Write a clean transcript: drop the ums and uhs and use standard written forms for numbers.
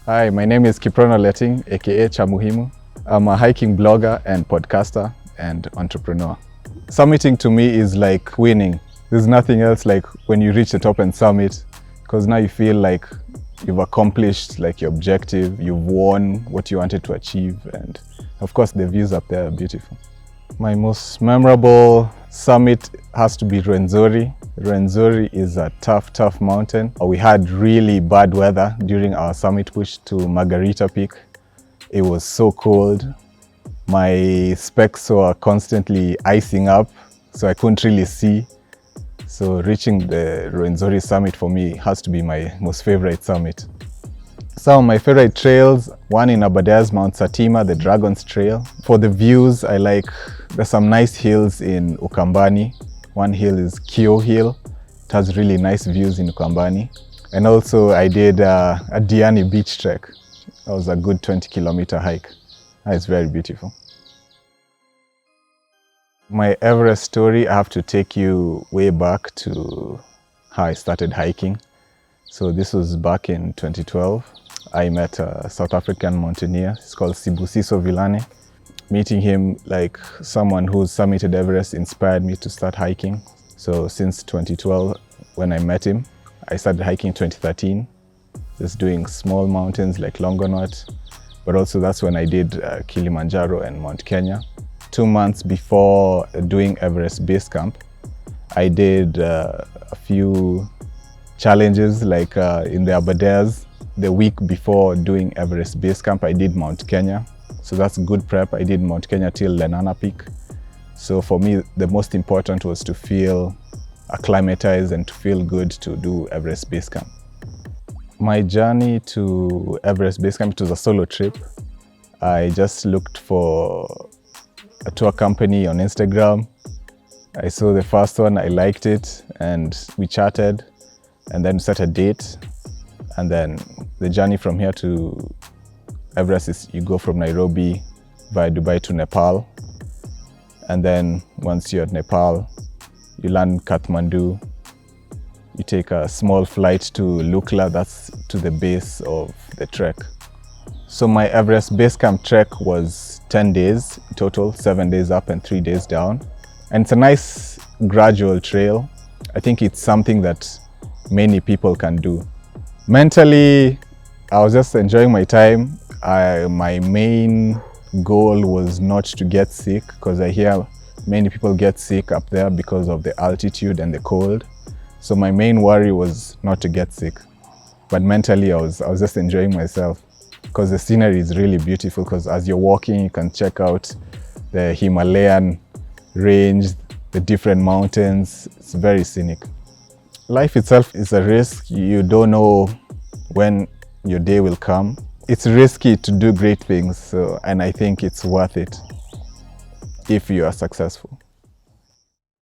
Hi, my name is Kiprono Leting, aka Chamuhimu. I'm a hiking blogger and podcaster and entrepreneur. Summiting to me is like winning. There's nothing else like when you reach the top and summit, because now you feel like you've accomplished like your objective, you've won what you wanted to achieve, and of course the views up there are beautiful. My most memorable summit has to be Rwenzori. Rwenzori is a tough mountain. We had really bad weather during our summit push to Margarita Peak. It was so cold. My specs were constantly icing up, so I couldn't really see. So reaching the Rwenzori summit for me has to be my most favorite summit. Some of my favorite trails, one in Aberdare's Mount Satima, the Dragon's Trail. For the views, there's some nice hills in Ukambani. One hill is Kio Hill. It has really nice views in Ukambani. And also I did a Diani beach trek. That was a good 20-kilometer hike. It's very beautiful. My Everest story, I have to take you way back to how I started hiking. So this was back in 2012. I met a South African mountaineer. He's called Sibusiso Vilane. Meeting him, like someone who's summited Everest, inspired me to start hiking. So since 2012, when I met him, I started hiking in 2013, just doing small mountains like Longonot. But also that's when I did Kilimanjaro and Mount Kenya. 2 months before doing Everest Base Camp, I did a few challenges like in the Aberdares. The week before doing Everest Base Camp, I did Mount Kenya. So that's good prep. I did Mount Kenya till Lenana Peak. So for me, the most important was to feel acclimatized and to feel good to do Everest Base Camp. My journey to Everest Base Camp, it was a solo trip. I just looked for a tour company on Instagram. I saw the first one, I liked it, and we chatted, and then set a date. And then the journey from here to Everest is you go from Nairobi via Dubai to Nepal. And then once you're at Nepal, you land Kathmandu. You take a small flight to Lukla, that's to the base of the trek. So my Everest Base Camp trek was 10 days total, 7 days up and 3 days down. And it's a nice gradual trail. I think it's something that many people can do. Mentally, I was just enjoying my time. My main goal was not to get sick, because I hear many people get sick up there because of the altitude and the cold. So my main worry was not to get sick. But mentally, I was just enjoying myself, because the scenery is really beautiful, because as you're walking, you can check out the Himalayan range, the different mountains. It's very scenic. Life itself is a risk. You don't know when your day will come. It's risky to do great things, and I think it's worth it if you are successful.